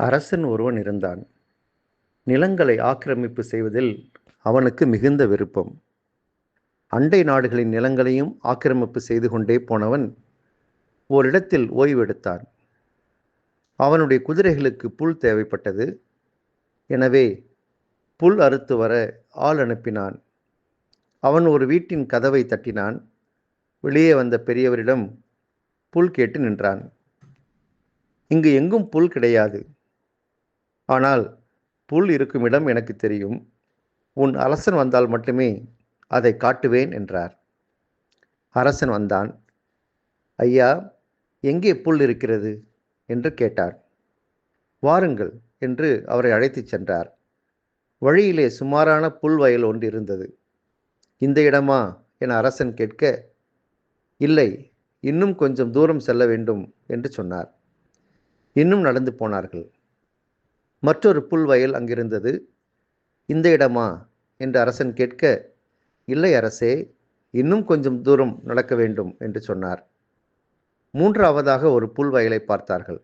அரசன் ஒருவன் இருந்தான். நிலங்களை ஆக்கிரமிப்பு செய்வதில் அவனுக்கு மிகுந்த விருப்பம். அண்டை நாடுகளின் நிலங்களையும் ஆக்கிரமிப்பு செய்து கொண்டே போனவன் ஓரிடத்தில் ஓய்வெடுத்தான். அவனுடைய குதிரைகளுக்கு புல் தேவைப்பட்டது. எனவே புல் அறுத்து வர ஆள் அனுப்பினான். அவன் ஒரு வீட்டின் கதவை தட்டினான். வெளியே வந்த பெரியவரிடம் புல் கேட்டு நின்றான். இங்கு எங்கும் புல் கிடையாது. ஆனால் புல் இருக்கும் இடம் எனக்கு தெரியும். உன் அரசன் வந்தால் மட்டுமே அதை காட்டுவேன் என்றார். அரசன் வந்தான். ஐயா, எங்கே புல் இருக்கிறது என்று கேட்டார். வாருங்கள் என்று அவரை அழைத்துச் சென்றார். வழியிலே சுமாரான புல் வயல் ஒன்று இருந்தது. இந்த இடமா என அரசன் கேட்க, இல்லை, இன்னும் கொஞ்சம் தூரம் செல்ல வேண்டும் என்று சொன்னார். இன்னும் நடந்து போனார்கள். மற்றொரு புல் வயல் அங்கிருந்தது. இந்த இடமா என்று அரசன் கேட்க, இல்லை அரசே, இன்னும் கொஞ்சம் தூரம் நடக்க வேண்டும் என்று சொன்னார். மூன்றாவதாக ஒரு புல் வயலை பார்த்தார்கள்.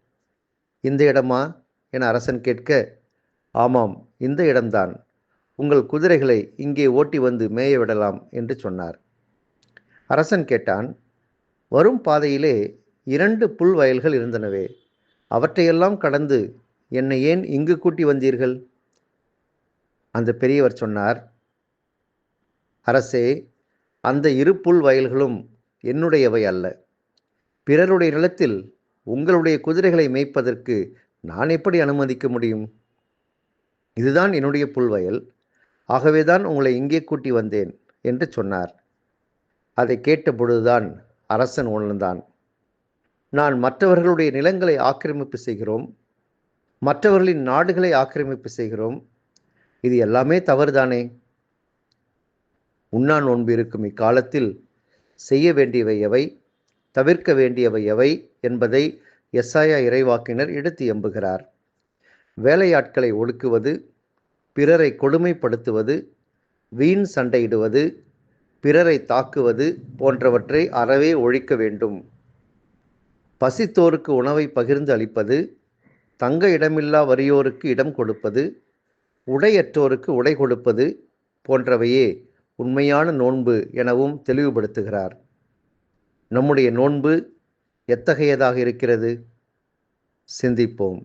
இந்த இடமா என அரசன் கேட்க, ஆமாம், இந்த இடம்தான். உங்கள் குதிரைகளை இங்கே ஓட்டி வந்து மேய விடலாம் என்று சொன்னார். அரசன் கேட்டான், வரும் பாதையிலே 2 புல் வயல்கள் இருந்தனவே, அவற்றையெல்லாம் கடந்து என்னை ஏன் இங்கு கூட்டி வந்தீர்கள்? அந்த பெரியவர் சொன்னார், அரசே, அந்த 2 புல் வயல்களும் என்னுடையவை அல்ல. பிறருடைய நிலத்தில் உங்களுடைய குதிரைகளை மேய்ப்பதற்கு நான் எப்படி அனுமதிக்க முடியும்? இதுதான் என்னுடைய புல்வயல், ஆகவேதான் உங்களை இங்கே கூட்டி வந்தேன் என்று சொன்னார். அதை கேட்டபொழுதுதான் அரசன் உணர்ந்தான். நான் மற்றவர்களுடைய நிலங்களை ஆக்கிரமிப்பு செய்கிறோம், மற்றவர்களின் நாடுகளை ஆக்கிரமிப்பு செய்கிறோம். இது எல்லாமே தவறுதானே? உண்ணா நோன்பு இருக்கும் இக்காலத்தில் செய்ய வேண்டியவை எவை, தவிர்க்க வேண்டியவை எவை என்பதை எசாயா இறைவாக்கினர் எடுத்து எம்புகிறார். வேலையாட்களை ஒடுக்குவது, பிறரை கொடுமைப்படுத்துவது, வீண் சண்டையிடுவது, பிறரை தாக்குவது போன்றவற்றை அறவே ஒழிக்க வேண்டும். பசித்தோருக்கு உணவை பகிர்ந்து அளிப்பது, தங்க இடமில்லா வறியோருக்கு இடம் கொடுப்பது, உடையற்றோருக்கு உடை கொடுப்பது போன்றவையே உண்மையான நோன்பு எனவும் தெளிவுபடுத்துகிறார். நம்முடைய நோன்பு எத்தகையதாக இருக்கிறது? சிந்திப்போம்.